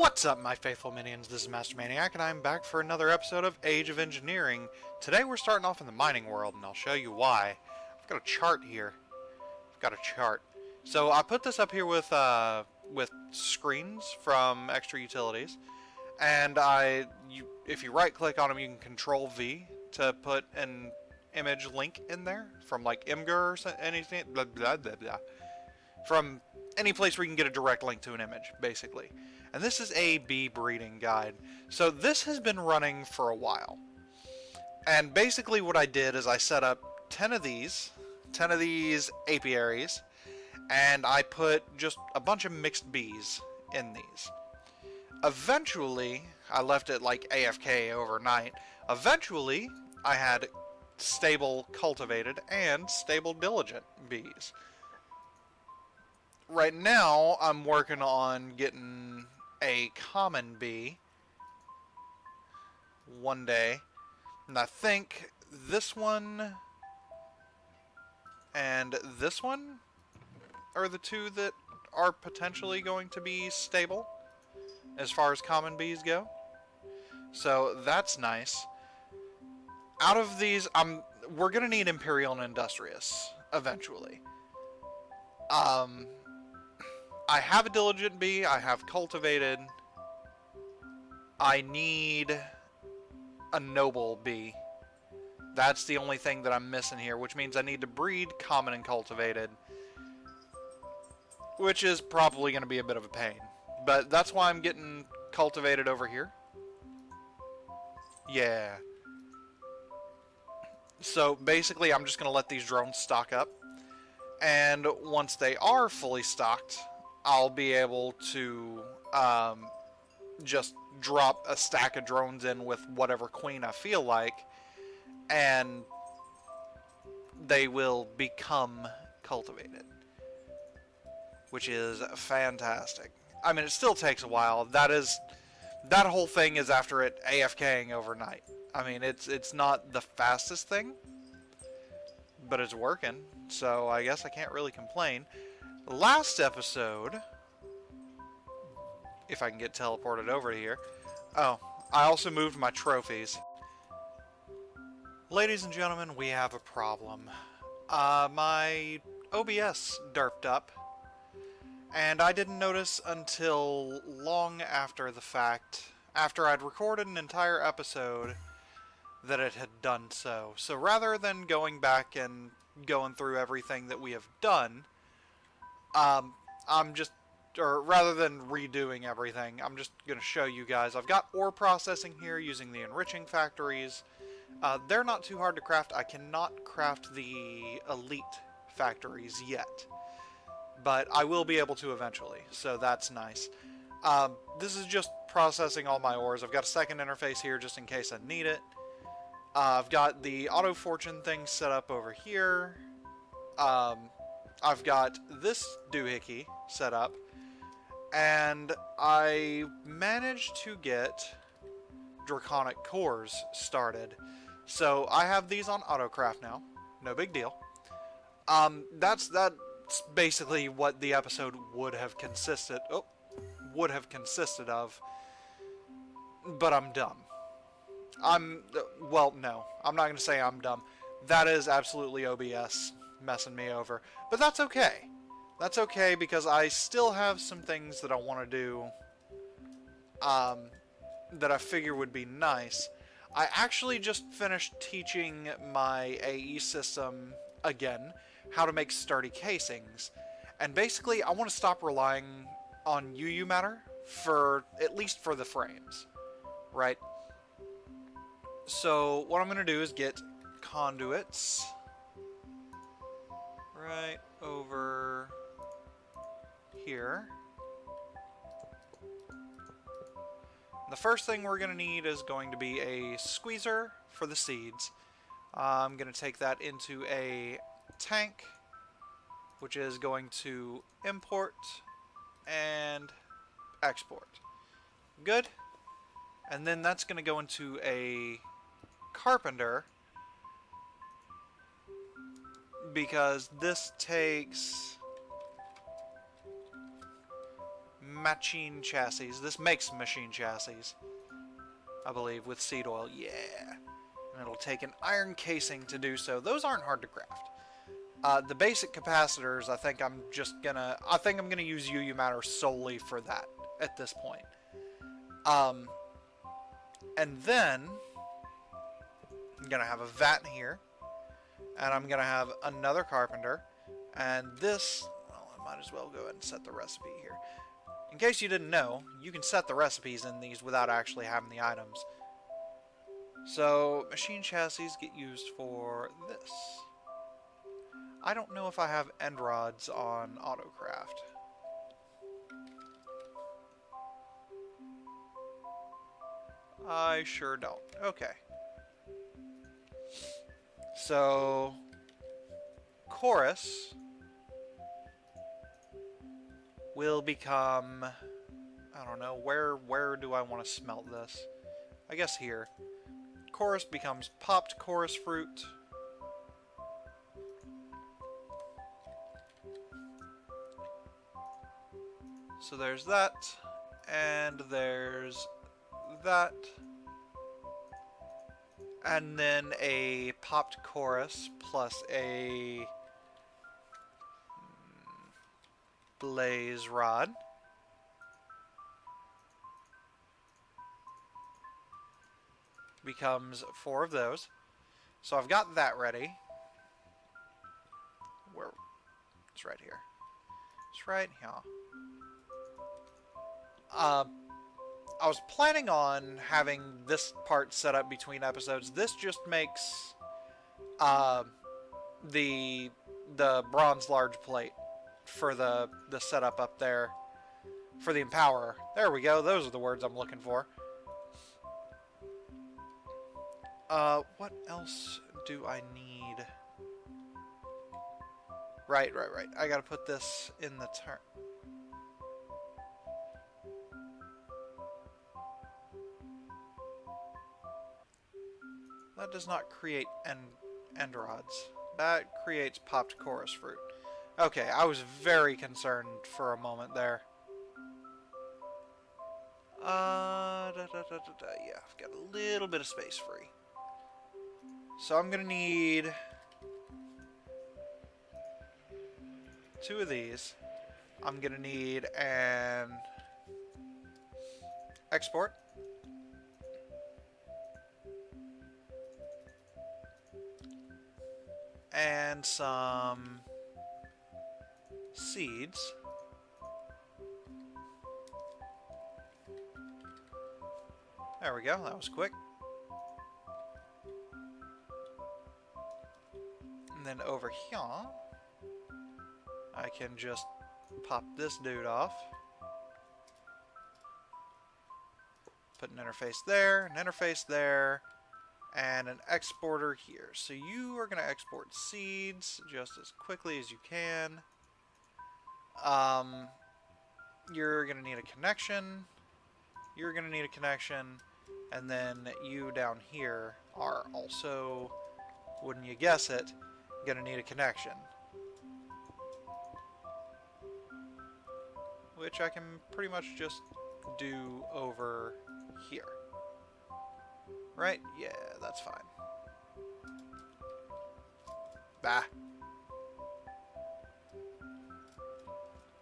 What's up, my faithful minions? This is Master Maniac, and I'm back for another episode of Age of Engineering. Today we're starting off in the mining world, and I'll show you why. I've got a chart here. So I put this up here with screens from Extra Utilities, and if you right-click on them, you can Control V to put an image link in there from like Imgur or anything, blah blah blah blah. From any place where you can get a direct link to an image, basically. And this is a bee breeding guide. So this has been running for a while. And basically what I did is I set up 10 of these apiaries, and I put just a bunch of mixed bees in these. Eventually, I left it like AFK overnight. Eventually, I had stable cultivated and stable diligent bees. Right now, I'm working on getting a common bee one day, and I think this one and this one are the two that are potentially going to be stable as far as common bees go. So that's nice. Out of these, we're gonna need Imperial and Industrious eventually. I have a diligent bee, I have cultivated. I need a noble bee. That's the only thing that I'm missing here, which means I need to breed common and cultivated, which is probably going to be a bit of a pain. But that's why I'm getting cultivated over here. Yeah. So basically I'm just going to let these drones stock up. And once they are fully stocked, I'll be able to just drop a stack of drones in with whatever queen I feel like, and they will become cultivated, which is fantastic. I mean, it still takes a while. That whole thing is after it AFKing overnight. I mean, it's not the fastest thing, but it's working, so I guess I can't really complain. Last episode, if I can get teleported over to here. Oh, I also moved my trophies. Ladies and gentlemen, we have a problem. My OBS derped up, and I didn't notice until long after the fact, after I'd recorded an entire episode, that it had done so. So rather than going back and going through everything that we have done, rather than redoing everything, I'm just going to show you guys. I've got ore processing here using the enriching factories. They're not too hard to craft. I cannot craft the elite factories yet, but I will be able to eventually, so that's nice. This is just processing all my ores. I've got a second interface here just in case I need it. I've got the auto fortune thing set up over here. I've got this doohickey set up, and I managed to get draconic cores started. So I have these on autocraft now. No big deal. That's basically what the episode would have consisted of. But I'm dumb. Well, no. I'm not going to say I'm dumb. That is absolutely OBS messing me over. But that's okay. That's okay, because I still have some things that I want to do that I figure would be nice. I actually just finished teaching my AE system again how to make sturdy casings. And basically, I want to stop relying on UU matter at least for the frames, right? So what I'm going to do is get conduits right over here. The first thing we're going to need is going to be a squeezer for the seeds. I'm going to take that into a tank, which is going to import and export. Good. And then that's going to go into a carpenter, because this takes machine chassis. This makes machine chassis, I believe, with seed oil. Yeah. And it'll take an iron casing to do so. Those aren't hard to craft. The basic capacitors, I think I'm gonna use UU matter solely for that at this point. And then I'm gonna have a vat here, and I'm gonna have another carpenter, and this, well, I might as well go ahead and set the recipe here. In case you didn't know, you can set the recipes in these without actually having the items. So, machine chassis get used for this. I don't know if I have end rods on AutoCraft. I sure don't. Okay. So, chorus will become, I don't know, where do I want to smelt this? I guess here. Chorus becomes popped chorus fruit. So there's that, and there's that, and then a popped chorus plus a blaze rod. Becomes 4 of those. So I've got that ready. Where? It's right here. It's right here. I was planning on having this part set up between episodes. This just makes the bronze large plate for the setup up there for the Empower. There we go. Those are the words I'm looking for. What else do I need? Right. I gotta put this in the turn. That does not create end rods. That creates popped chorus fruit. Okay, I was very concerned for a moment there. Yeah, I've got a little bit of space free. So I'm gonna need 2 of these. I'm gonna need an export. And some seeds. There we go, that was quick. And then over here, I can just pop this dude off. Put an interface there, and an exporter here. So you are going to export seeds just as quickly as you can. You're going to need a connection. You're going to need a connection. And then you down here are also, wouldn't you guess it, going to need a connection. Which I can pretty much just do over here. Right? Yeah, that's fine. Bah.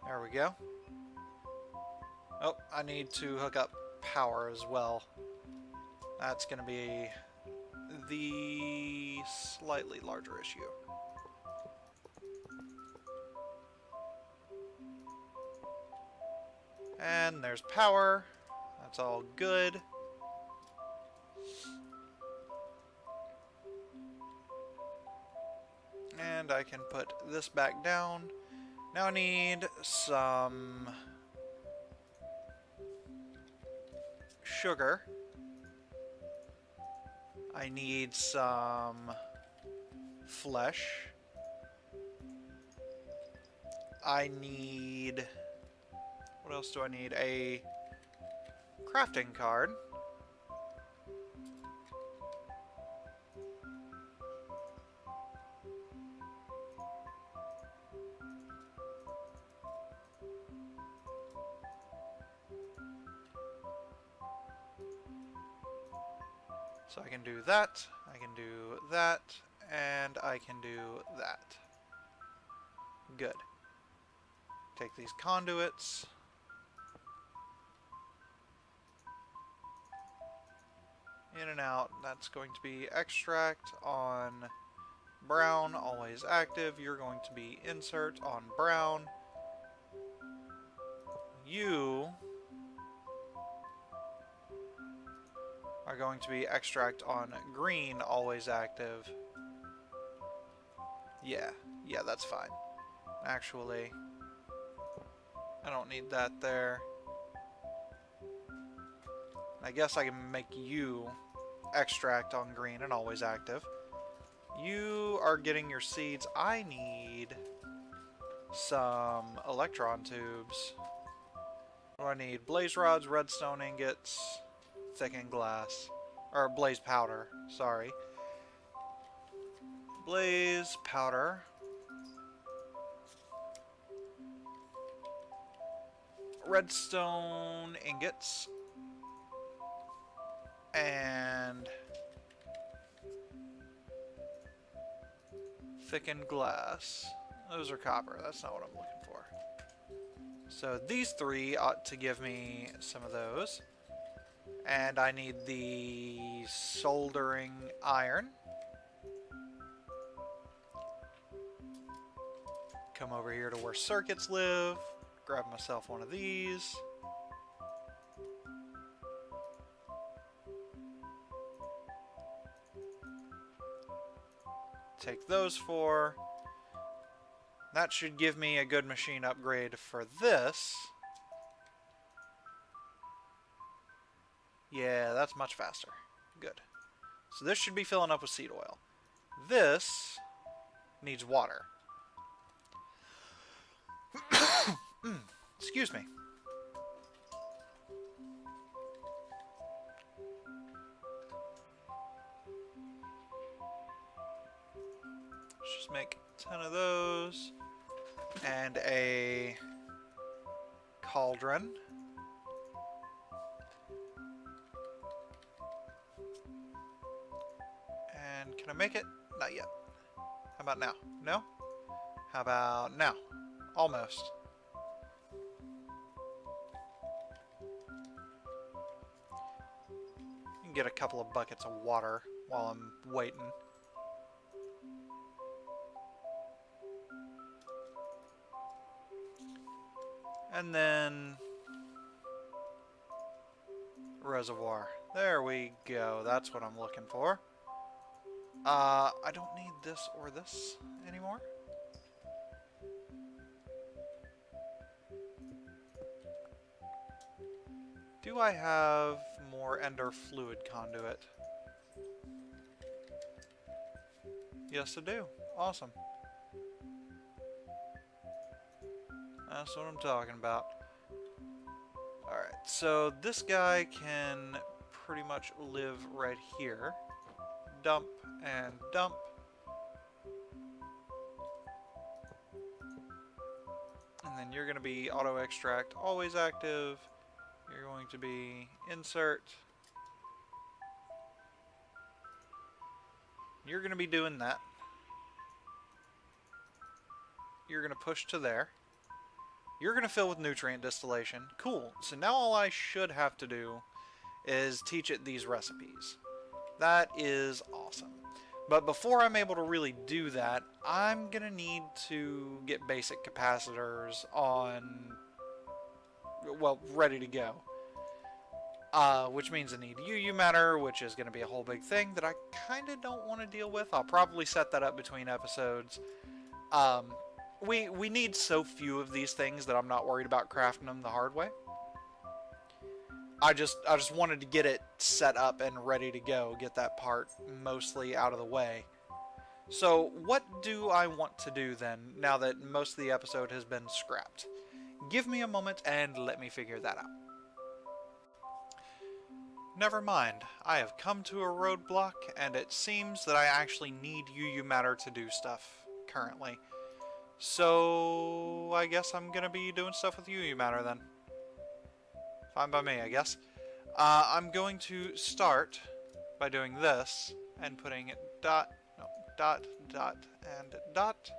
There we go. Oh, I need to hook up power as well. That's going to be the slightly larger issue. And there's power. That's all good. And I can put this back down. Now I need some sugar. I need some flesh. I need... What else do I need? A crafting card. So I can do that, I can do that, and I can do that. Good. Take these conduits. In and out. That's going to be extract on brown, always active. You're going to be insert on brown. You are going to be extract on green, always active. Yeah, that's fine. Actually, I don't need that there. I guess I can make you extract on green and always active. You are getting your seeds. I need some electron tubes. What do I need? Blaze rods, redstone ingots, thickened glass. Or blaze powder, sorry. Blaze powder. Redstone ingots. And thickened glass. Those are copper. That's not what I'm looking for. So these three ought to give me some of those. And I need the soldering iron. Come over here to where circuits live. Grab myself one of these. Take those four. That should give me a good machine upgrade for this. Yeah, that's much faster. Good. So this should be filling up with seed oil. This needs water. Excuse me. Let's just make 10 of those. And a cauldron. And can I make it? Not yet. How about now? No? How about now? Almost. You can get a couple of buckets of water while I'm waiting. And then reservoir. There we go. That's what I'm looking for. I don't need this or this anymore. Do I have more ender fluid conduit? Yes, I do. Awesome. That's what I'm talking about. Alright, so this guy can pretty much live right here. Dump and dump. And then you're going to be auto extract, always active. You're going to be insert. You're going to be doing that. You're going to push to there. You're going to fill with nutrient distillation. Cool. So now all I should have to do is teach it these recipes. That is awesome. But before I'm able to really do that, I'm going to need to get basic capacitors on, well, ready to go. Which means I need UU matter, which is going to be a whole big thing that I kind of don't want to deal with. I'll probably set that up between episodes. We need so few of these things that I'm not worried about crafting them the hard way. I just wanted to get it set up and ready to go, get that part mostly out of the way. So what do I want to do then, now that most of the episode has been scrapped? Give me a moment and let me figure that out. Never mind, I have come to a roadblock, and it seems that I actually need UU matter to do stuff currently. So I guess I'm gonna be doing stuff with UU matter then. Fine by me, I guess. I'm going to start by doing this and putting dot, no, dot, dot, and dot.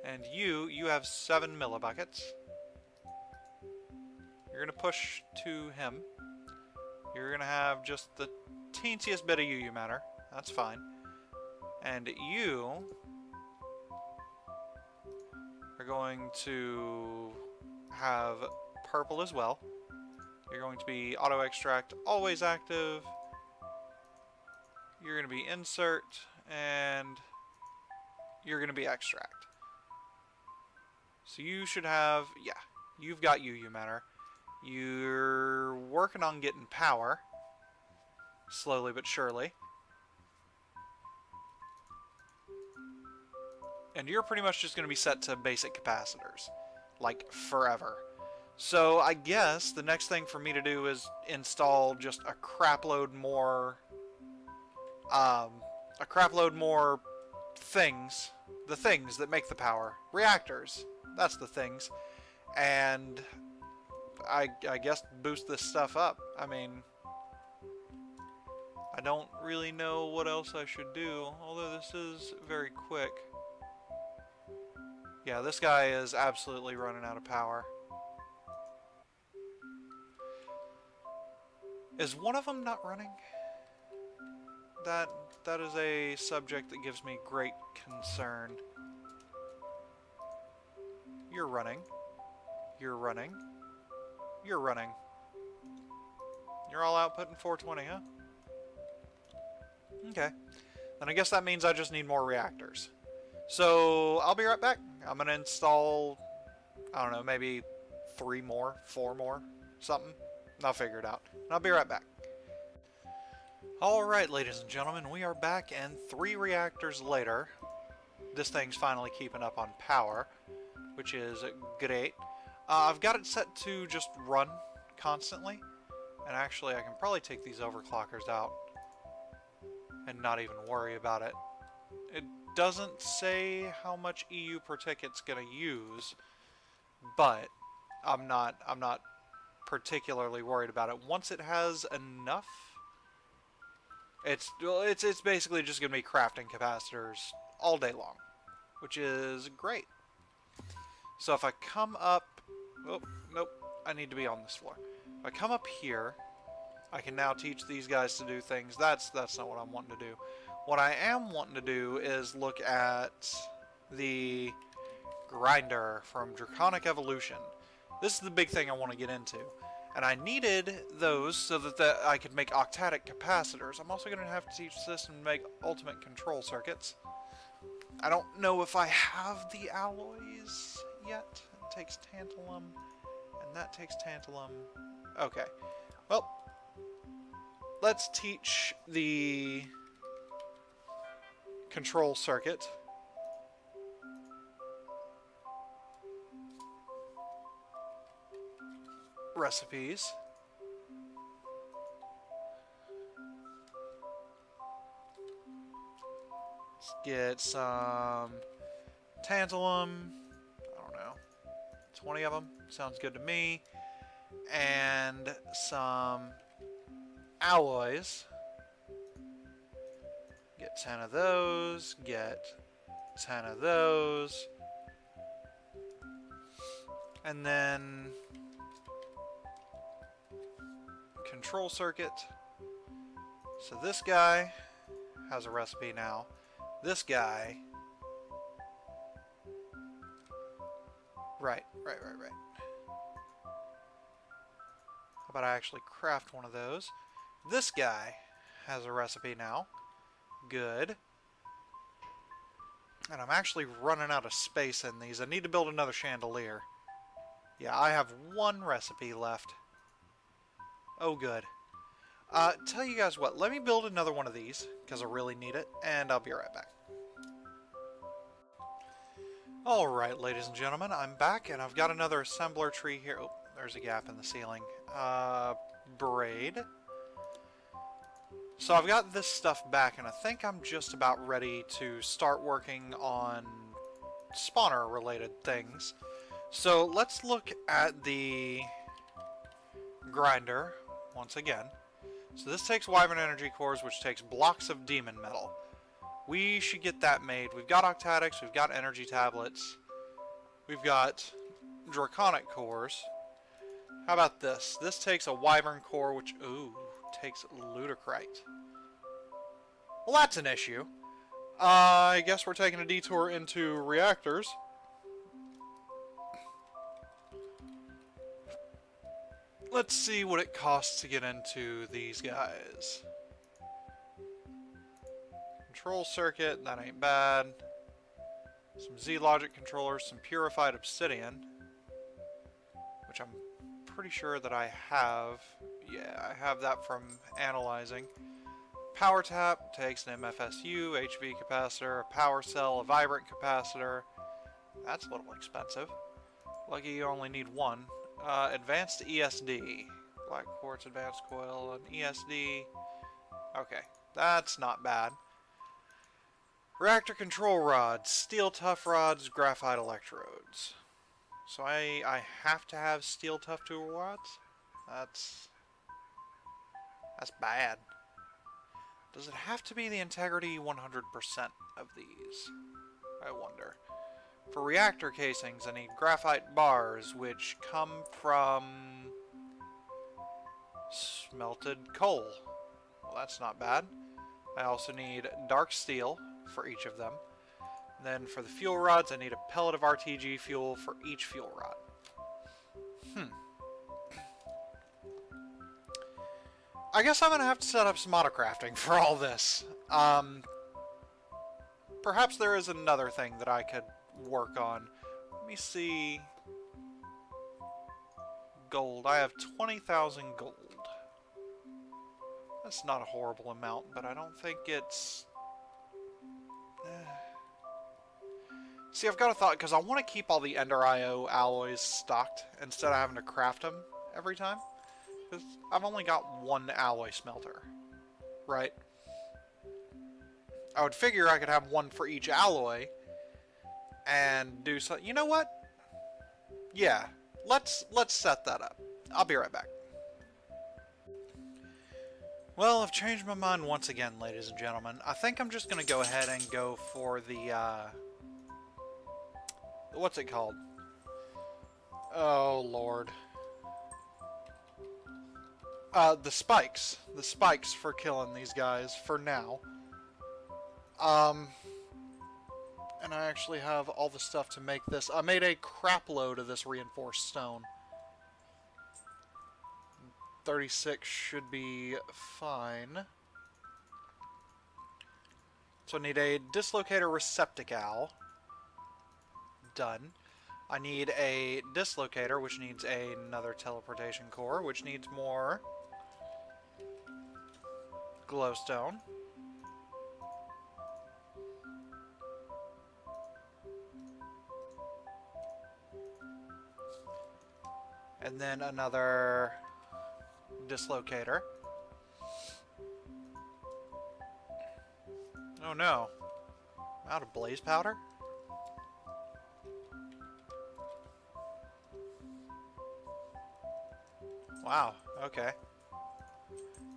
And you have 7 millibuckets. You're going to push to him. You're going to have just the teensiest bit of UU matter. That's fine. And you are going to have purple as well. You're going to be auto extract, always active. You're going to be insert, and you're going to be extract. So you should have, yeah, you've got UU matter. You're working on getting power, slowly but surely. And you're pretty much just going to be set to basic capacitors, like forever. So I guess the next thing for me to do is install just a crapload more things. The things that make the power. Reactors. That's the things. And I guess boost this stuff up. I mean, I don't really know what else I should do, although this is very quick. Yeah, this guy is absolutely running out of power. Is one of them not running? That is a subject that gives me great concern. You're running. You're running. You're running. You're all outputting 420, huh? Okay. Then I guess that means I just need more reactors. So, I'll be right back. I'm going to install, I don't know, maybe 3 more, 4 more, something. I'll figure it out. And I'll be right back. Alright, ladies and gentlemen, we are back, and 3 reactors later, this thing's finally keeping up on power, which is great. I've got it set to just run constantly, and actually I can probably take these overclockers out and not even worry about it. It doesn't say how much EU per ticket's gonna use, but I'm not particularly worried about it. Once it has enough, it's basically just gonna be crafting capacitors all day long, which is great. So if I come up, oh nope, I need to be on this floor. If I come up here, I can now teach these guys to do things. That's not what I'm wanting to do. What I am wanting to do is look at the grinder from Draconic Evolution. This is the big thing I want to get into. And I needed those so that I could make octatic capacitors. I'm also going to have to teach this and make ultimate control circuits. I don't know if I have the alloys yet. It takes tantalum, and that takes tantalum. Okay. Well, let's teach the control circuit. Recipes. Let's get some tantalum. I don't know. 20 of them. Sounds good to me. And some alloys. Get 10 of those. Get 10 of those. And then control circuit. So this guy has a recipe now. This guy. Right. How about I actually craft one of those? This guy has a recipe now. Good. And I'm actually running out of space in these. I need to build another chandelier. Yeah, I have 1 recipe left. Oh, good. Tell you guys what, let me build another one of these, because I really need it, and I'll be right back. Alright, ladies and gentlemen, I'm back, and I've got another assembler tree here. Oh, there's a gap in the ceiling. Braid. So I've got this stuff back, and I think I'm just about ready to start working on spawner-related things. So let's look at the grinder once again. So this takes Wyvern Energy Cores, which takes blocks of Demon Metal. We should get that made. We've got Octatics, we've got Energy Tablets, we've got Draconic Cores. How about this? This takes a Wyvern Core, which, ooh, takes Ludicrite. Well, that's an issue. I guess we're taking a detour into reactors. Let's see what it costs to get into these guys. Control circuit, that ain't bad. Some Z-Logic controllers, some purified obsidian, which I'm pretty sure that I have. Yeah, I have that from analyzing. Power tap takes an MFSU, HV capacitor, a power cell, a vibrant capacitor. That's a little expensive. Lucky you only need one. Advanced ESD. Black quartz advanced coil, an ESD. Okay, that's not bad. Reactor control rods, steel tough rods, graphite electrodes. So I have to have steel tough tool rods? That's bad. Does it have to be the integrity 100% of these? I wonder. For reactor casings, I need graphite bars, which come from smelted coal. Well, that's not bad. I also need dark steel for each of them. And then for the fuel rods, I need a pellet of RTG fuel for each fuel rod. I guess I'm going to have to set up some autocrafting for all this. Perhaps there is another thing that I could work on. Let me see. Gold. I have 20,000 gold. That's not a horrible amount, but I don't think it's... See, I've got a thought, because I want to keep all the Ender IO alloys stocked instead of having to craft them every time. Because I've only got one alloy smelter, right? I would figure I could have one for each alloy and do something. You know what? Yeah, let's set that up. I'll be right back. Well, I've changed my mind once again, ladies and gentlemen. I think I'm just going to go ahead and go for the, what's it called? Oh, Lord. The spikes. The spikes for killing these guys, for now. And I actually have all the stuff to make this. I made a crap load of this reinforced stone. 36 should be fine. So I need a dislocator receptacle. Done. I need a dislocator, which needs another teleportation core, which needs more glowstone. And then another dislocator. Oh no. I'm out of blaze powder? Wow, okay.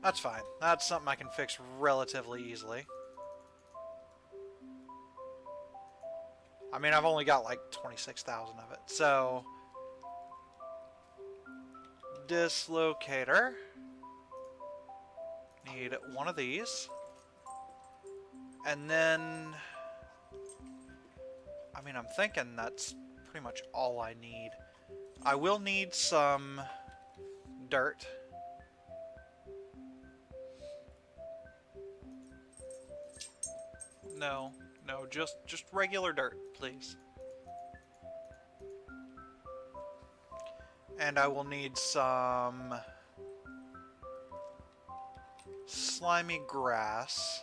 That's fine. That's something I can fix relatively easily. I mean, I've only got like 26,000 of it, so... Dislocator. Need one of these. And then... I mean, I'm thinking that's pretty much all I need. I will need some dirt. No, just regular dirt, please. And I will need some slimy grass.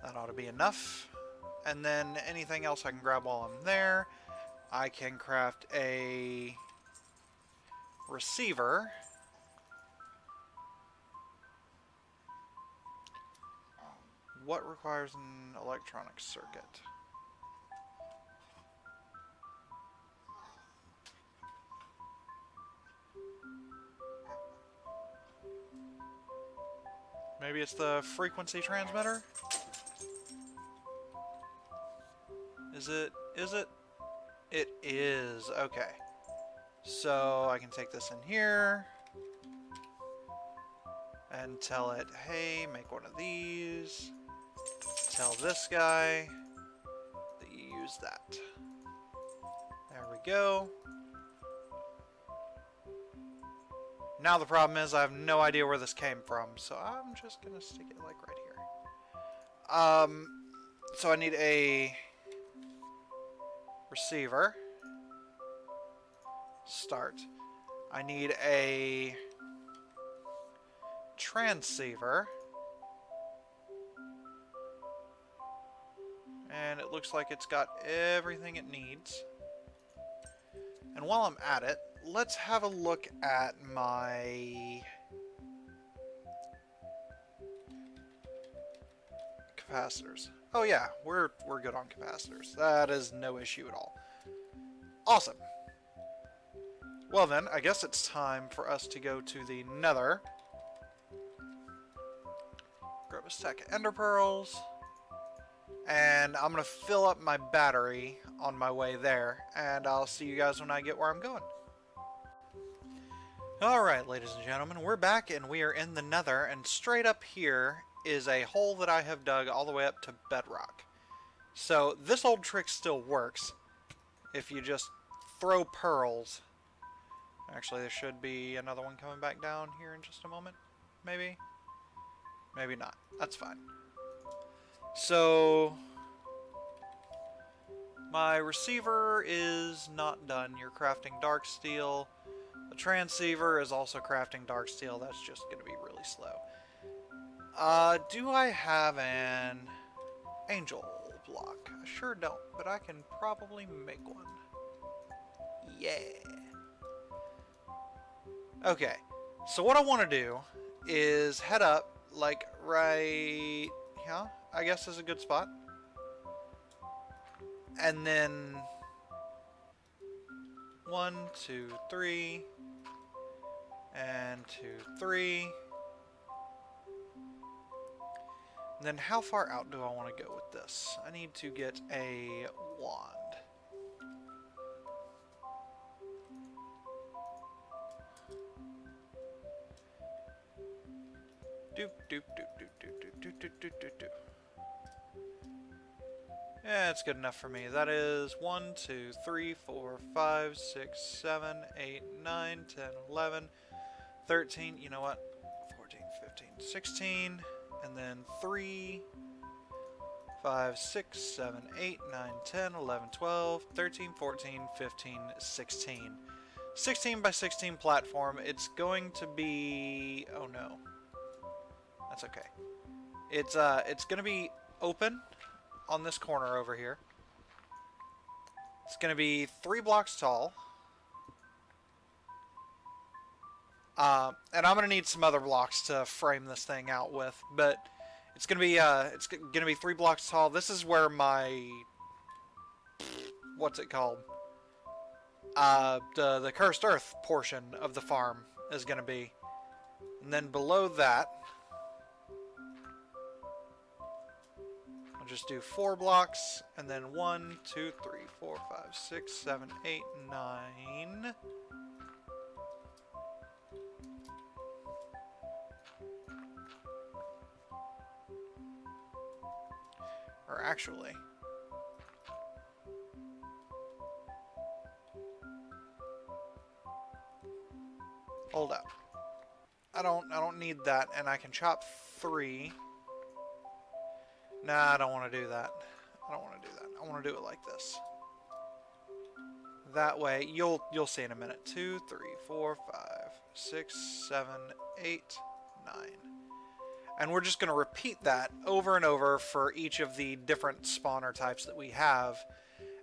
That ought to be enough. And then anything else I can grab while I'm there. I can craft a receiver. What requires an electronic circuit? Maybe it's the frequency transmitter? Is it? Is it? It is. Okay. So I can take this in here and tell it, hey, make one of these. Tell this guy that you use that. There we go. Now the problem is I have no idea where this came from, so I'm just gonna stick it like right here. So I need a receiver. Start. I need a transceiver. And it looks like it's got everything it needs. And while I'm at it, let's have a look at my capacitors. Oh yeah, we're good on capacitors. That is no issue at all. Awesome. Well then, I guess it's time for us to go to the Nether. Grab a stack of ender pearls. And I'm going to fill up my battery on my way there. And I'll see you guys when I get where I'm going. Alright, ladies and gentlemen, we're back and we are in the Nether. And straight up here is a hole that I have dug all the way up to bedrock. So this old trick still works. If you just throw pearls. Actually, there should be another one coming back down here in just a moment. Maybe? Maybe not. That's fine. So, my receiver is not done. You're crafting dark steel. The transceiver is also crafting dark steel. That's just going to be really slow. Do I have an angel block? I sure don't, but I can probably make one. Yeah. Okay, so what I want to do is head up, like, right here, I guess is a good spot. And then 1, 2, 3, and 2, 3. And then how far out do I want to go with this? I need to get a wand. Doop, doop, doop, doop, doop, doop, doop, doop, doop, doop. Yeah, it's good enough for me. That is 1, 2, 3, 4, 5, 6, 7, 8, 9, 10, 11, 13. You know what? 14, 15, 16. And then 3, 5, 6, 7, 8, 9, 10, 11, 12, 13, 14, 15, 16. 16 by 16 platform. It's going to be... Oh no. That's okay. It's going to be open on this corner over here. It's going to be 3 blocks tall. And I'm going to need some other blocks to frame this thing out with, but it's going to be 3 blocks tall. This is where my what's it called? The cursed earth portion of the farm is going to be. And then below that, I'll just do 4 blocks, and then 1, 2, 3, 4, 5, 6, 7, 8, 9. Or actually, hold up. I don't need that, and I can chop 3. Nah, I don't want to do that. I don't want to do that. I want to do it like this. That way, you'll see in a minute. 2, 3, 4, 5, 6, 7, 8, 9. And we're just going to repeat that over and over for each of the different spawner types that we have.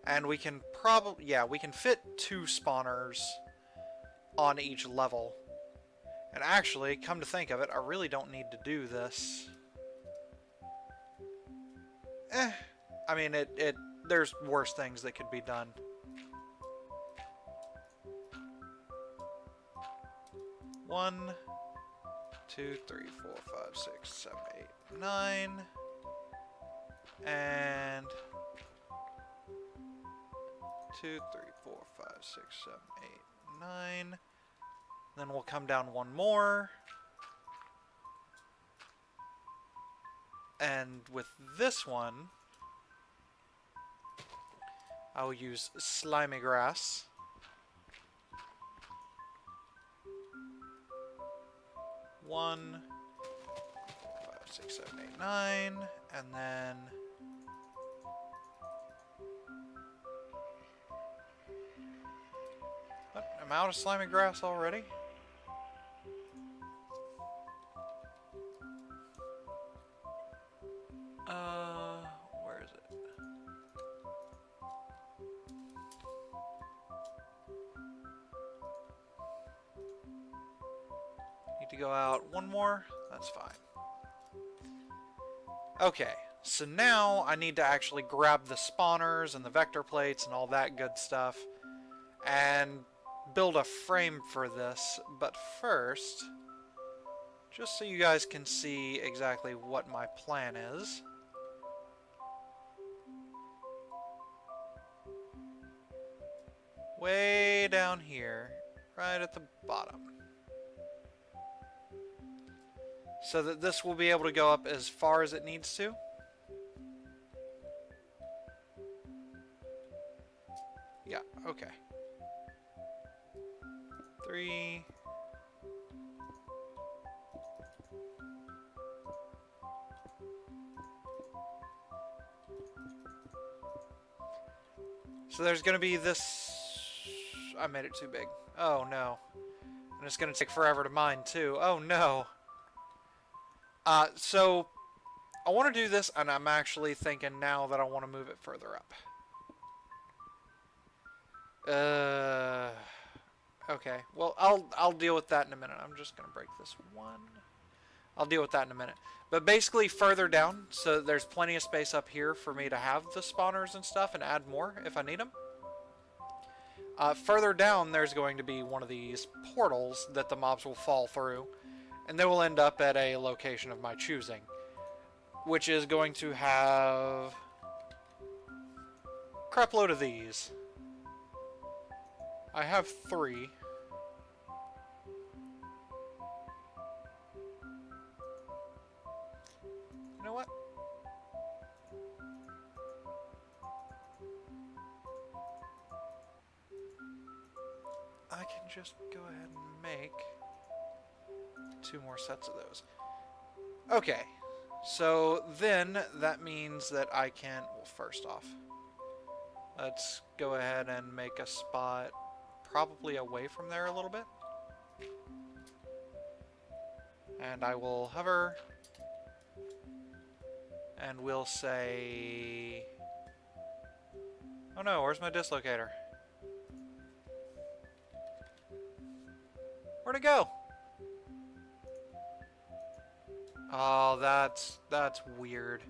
And we can probably, yeah, we can fit 2 spawners on each level. And actually, come to think of it, I really don't need to do this. I mean, there's worse things that could be done. One, 2, 3, 4, 5, 6, 7, 8, 9. And 2, 3, 4, 5, 6, 7, 8, 9. Then we'll come down one more. And with this one, I will use slimy grass. 1, 4, 5, 6, 7, 8, 9, and then what? I'm out of slimy grass already? Where is it? Need to go out one more? That's fine. Okay, so now I need to actually grab the spawners and the vector plates and all that good stuff and build a frame for this. But first, just so you guys can see exactly what my plan is, way down here, right at the bottom, so that this will be able to go up as far as it needs to. Yeah, okay. 3. So there's going to be this... I made it too big. Oh no. And it's going to take forever to mine too. Oh no. So I want to do this, and I'm actually thinking now that I want to move it further up. Okay. Well, I'll deal with that in a minute. I'm just going to break this one. I'll deal with that in a minute. But basically further down, so there's plenty of space up here for me to have the spawners and stuff and add more if I need them. Further down, there's going to be one of these portals that the mobs will fall through, and they will end up at a location of my choosing, which is going to have a crap load of these. I have 3. You know what? I can just go ahead and make 2 more sets of those. Okay, so then that means that I can, well, first off, let's go ahead and make a spot probably away from there a little bit. And I will hover, and we'll say, oh no, where's my dislocator? Where'd it go? Oh, that's weird.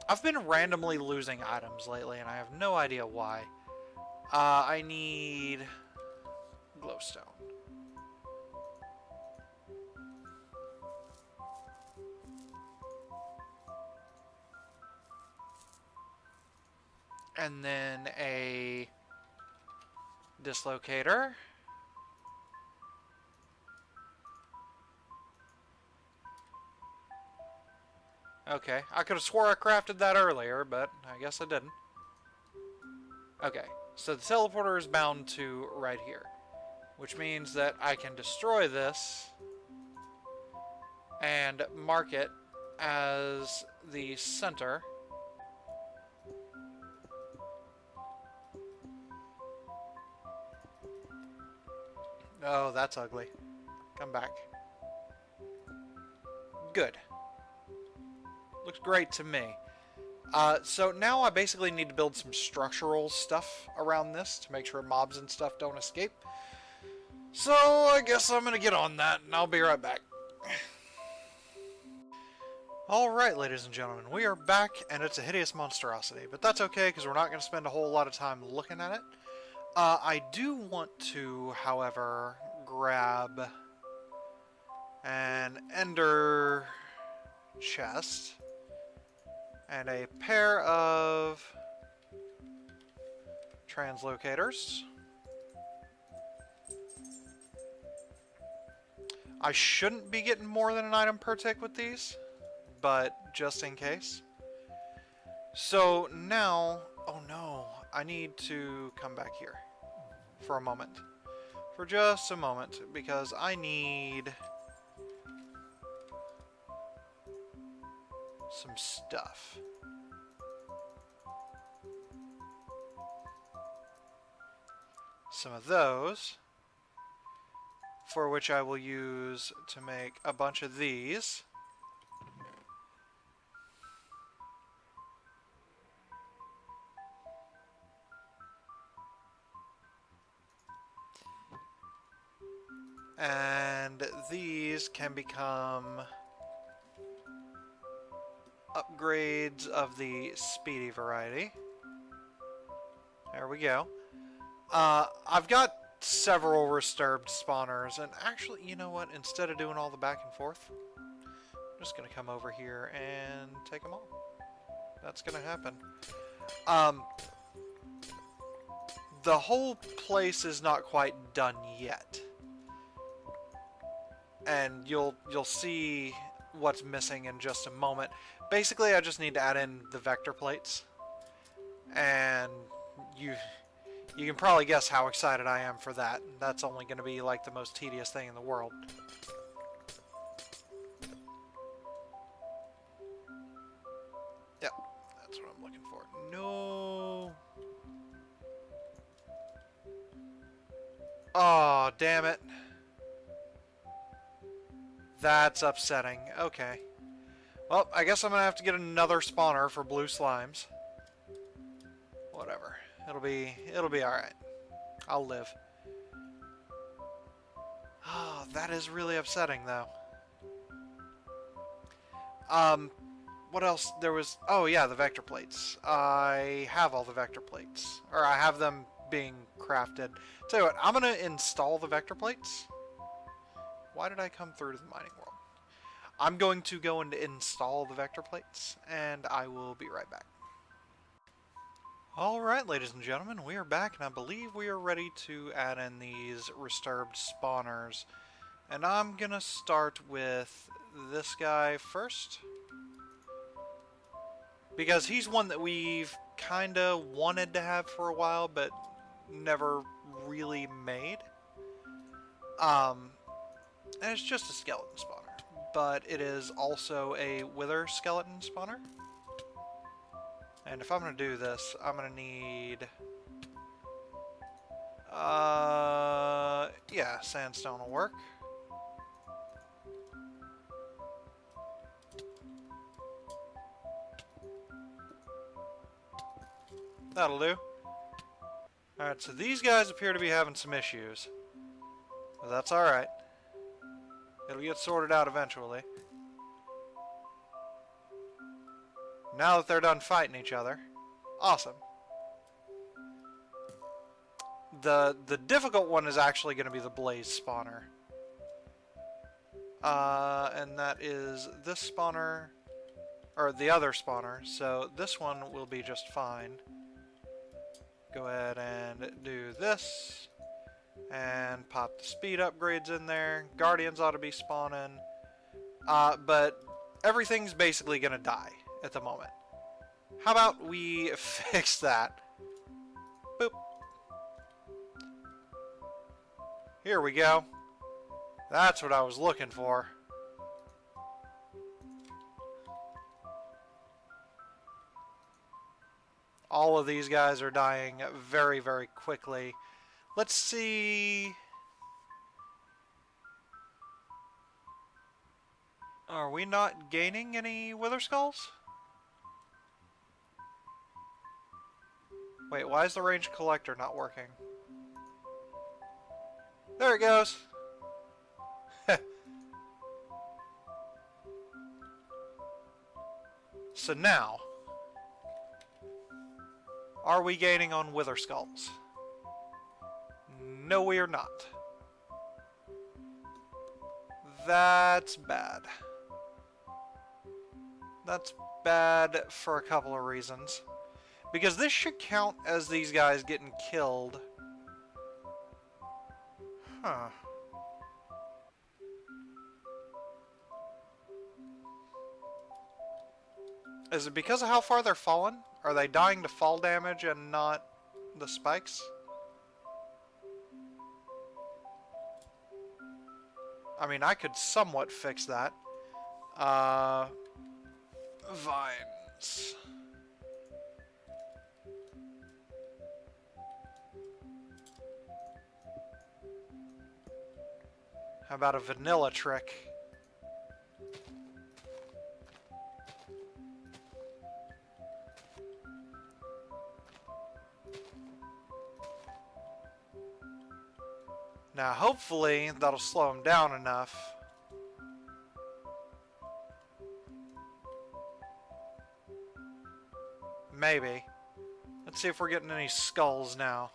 I've been randomly losing items lately, and I have no idea why. I need glowstone. And then a dislocator. Okay, I could have swore I crafted that earlier, but I guess I didn't. Okay, so the teleporter is bound to right here, which means that I can destroy this and mark it as the center. Oh, that's ugly. Come back. Good. Looks great to me. So now I basically need to build some structural stuff around this to make sure mobs and stuff don't escape. So I guess I'm going to get on that, and I'll be right back. Alright, ladies and gentlemen, we are back, and it's a hideous monstrosity. But that's okay, because we're not going to spend a whole lot of time looking at it. I do want to, however, grab an ender chest, and a pair of translocators. I shouldn't be getting more than an item per tick with these, but just in case. So now, oh no, I need to come back here for a moment. For just a moment, because I need some stuff. Some of those, for which I will use to make a bunch of these. And these can become upgrades of the speedy variety. There we go. I've got several disturbed spawners, and actually, you know what? Instead of doing all the back and forth, I'm just gonna come over here and take them all. That's gonna happen. The whole place is not quite done yet, and you'll see what's missing in just a moment. Basically, I just need to add in the vector plates, and you can probably guess how excited I am for that. That's only going to be like the most tedious thing in the world. Yep, that's what I'm looking for. No. Oh, damn it. That's upsetting. Okay. Well, I guess I'm going to have to get another spawner for blue slimes. Whatever. It'll be alright. I'll live. Oh, that is really upsetting, though. What else? There was... Oh, yeah, the vector plates. I have all the vector plates. Or I have them being crafted. Tell you what, I'm going to install the vector plates. Why did I come through to the mining world? I'm going to go and install the vector plates, and I will be right back. Alright, ladies and gentlemen, we are back, and I believe we are ready to add in these disturbed spawners. And I'm gonna start with this guy first, because he's one that we've kinda wanted to have for a while, but never really made. And it's just a skeleton spawner, but it is also a wither skeleton spawner. And if I'm going to do this, I'm going to need... yeah, sandstone will work. That'll do. Alright, so these guys appear to be having some issues. But that's alright. It'll get sorted out eventually. Now that they're done fighting each other. Awesome. The difficult one is actually going to be the blaze spawner. And that is this spawner, or the other spawner. So this one will be just fine. Go ahead and do this. And pop the speed upgrades in there. Guardians ought to be spawning. But everything's basically going to die at the moment. How about we fix that? Boop. Here we go. That's what I was looking for. All of these guys are dying very, very quickly. Let's see... Are we not gaining any wither skulls? Wait, why is the range collector not working? There it goes. So now, are we gaining on wither skulls? No, we are not. That's bad. That's bad for a couple of reasons. Because this should count as these guys getting killed. Huh. Is it because of how far they're falling? Are they dying to fall damage and not the spikes? I mean, I could somewhat fix that. Vines. How about a vanilla trick? Now, hopefully, that'll slow him down enough. Maybe. Let's see if we're getting any skulls now.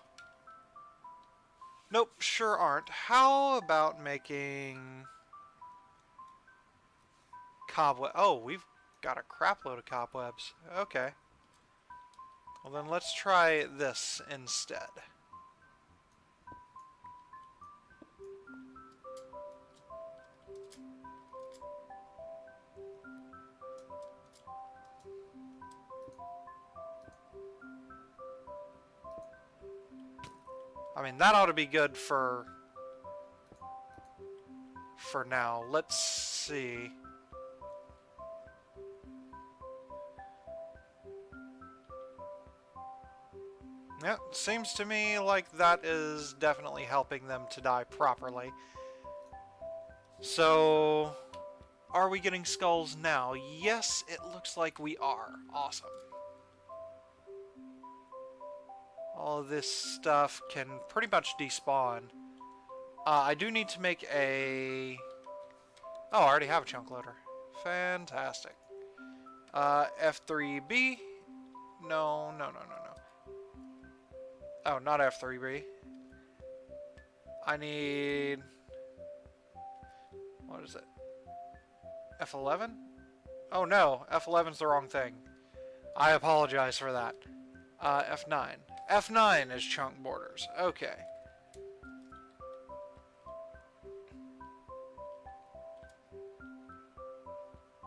Nope, sure aren't. How about making cobweb? Oh, we've got a crap load of cobwebs. Okay. Well, then let's try this instead. I mean, that ought to be good for now. Let's see. Yeah, seems to me like that is definitely helping them to die properly. So, are we getting skulls now? Yes, it looks like we are. Awesome. All of this stuff can pretty much despawn. I do need to make a... Oh, I already have a chunk loader. Fantastic. F3B. No. Oh, not F3B. I need... What is it? F11? Oh no, F11's the wrong thing. I apologize for that. F9. F9 is chunk borders. Okay.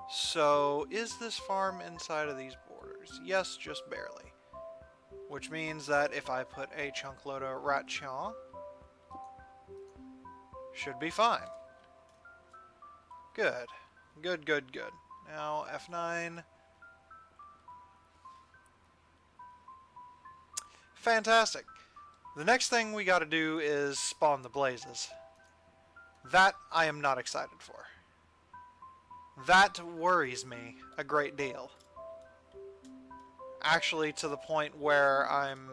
So, is this farm inside of these borders? Yes, just barely. Which means that if I put a chunk load of ration, should be fine. Good. Good. Now, F9. Fantastic. The next thing we gotta do is spawn the blazes. That I am not excited for. That worries me a great deal. Actually, to the point where I'm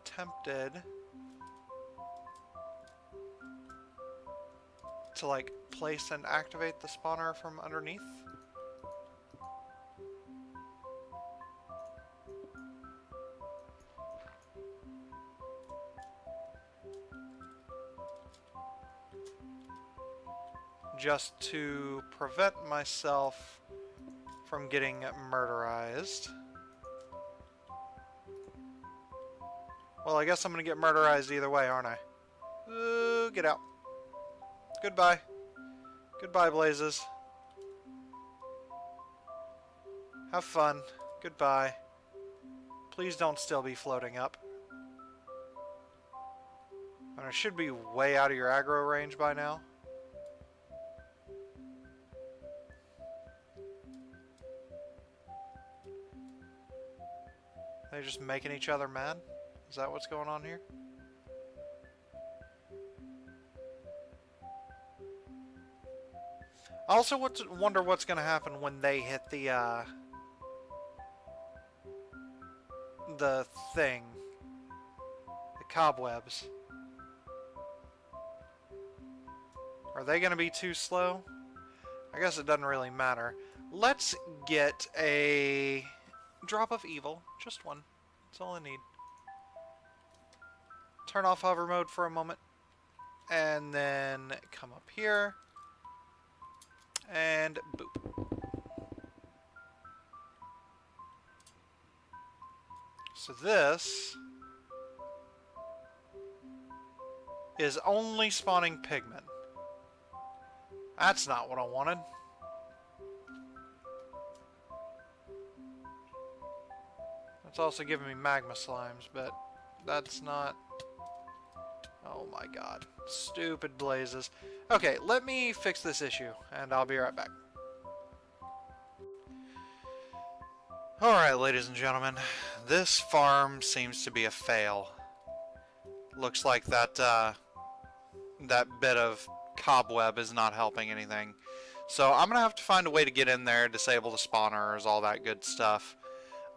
tempted to, like, place and activate the spawner from underneath. Just to prevent myself from getting murderized. Well, I guess I'm gonna get murderized either way, aren't I? Ooh, get out. Goodbye. Goodbye, blazes. Have fun. Goodbye. Please don't still be floating up. And I should be way out of your aggro range by now. They're just making each other mad? Is that what's going on here? I also wonder what's going to happen when they hit the thing. The cobwebs. Are they going to be too slow? I guess it doesn't really matter. Let's get a drop of evil. Just one. That's all I need. Turn off hover mode for a moment. And then come up here. And boop. So this is only spawning pigmen. That's not what I wanted. It's also giving me magma slimes, but that's not... Oh my god. Stupid blazes. Okay, let me fix this issue, and I'll be right back. Alright, ladies and gentlemen. This farm seems to be a fail. Looks like that, that bit of cobweb is not helping anything. So I'm going to have to find a way to get in there, disable the spawners, all that good stuff.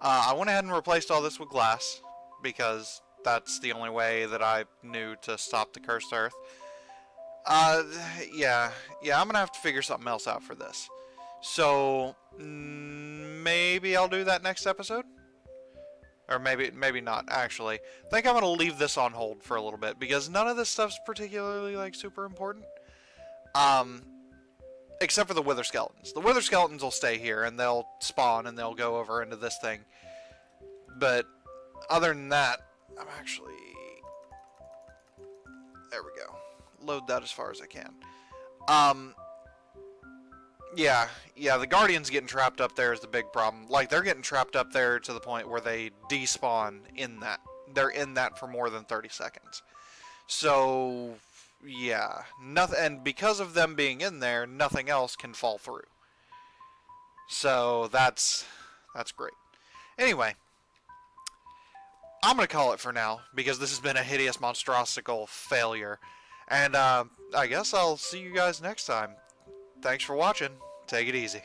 I went ahead and replaced all this with glass, because that's the only way that I knew to stop the cursed earth. Yeah, I'm gonna have to figure something else out for this. So, maybe I'll do that next episode? Or maybe not, actually. I think I'm gonna leave this on hold for a little bit, because none of this stuff's particularly, like, super important. Except for the wither skeletons. The wither skeletons will stay here, and they'll spawn, and they'll go over into this thing. But, other than that, I'm actually... There we go. Load that as far as I can. Yeah, the Guardians getting trapped up there is the big problem. Like, they're getting trapped up there to the point where they despawn in that. They're in that for more than 30 seconds. So... yeah, nothing, and because of them being in there, nothing else can fall through. So that's great. Anyway, I'm gonna call it for now because this has been a hideous monstrosical failure, and I guess I'll see you guys next time. Thanks for watching. Take it easy.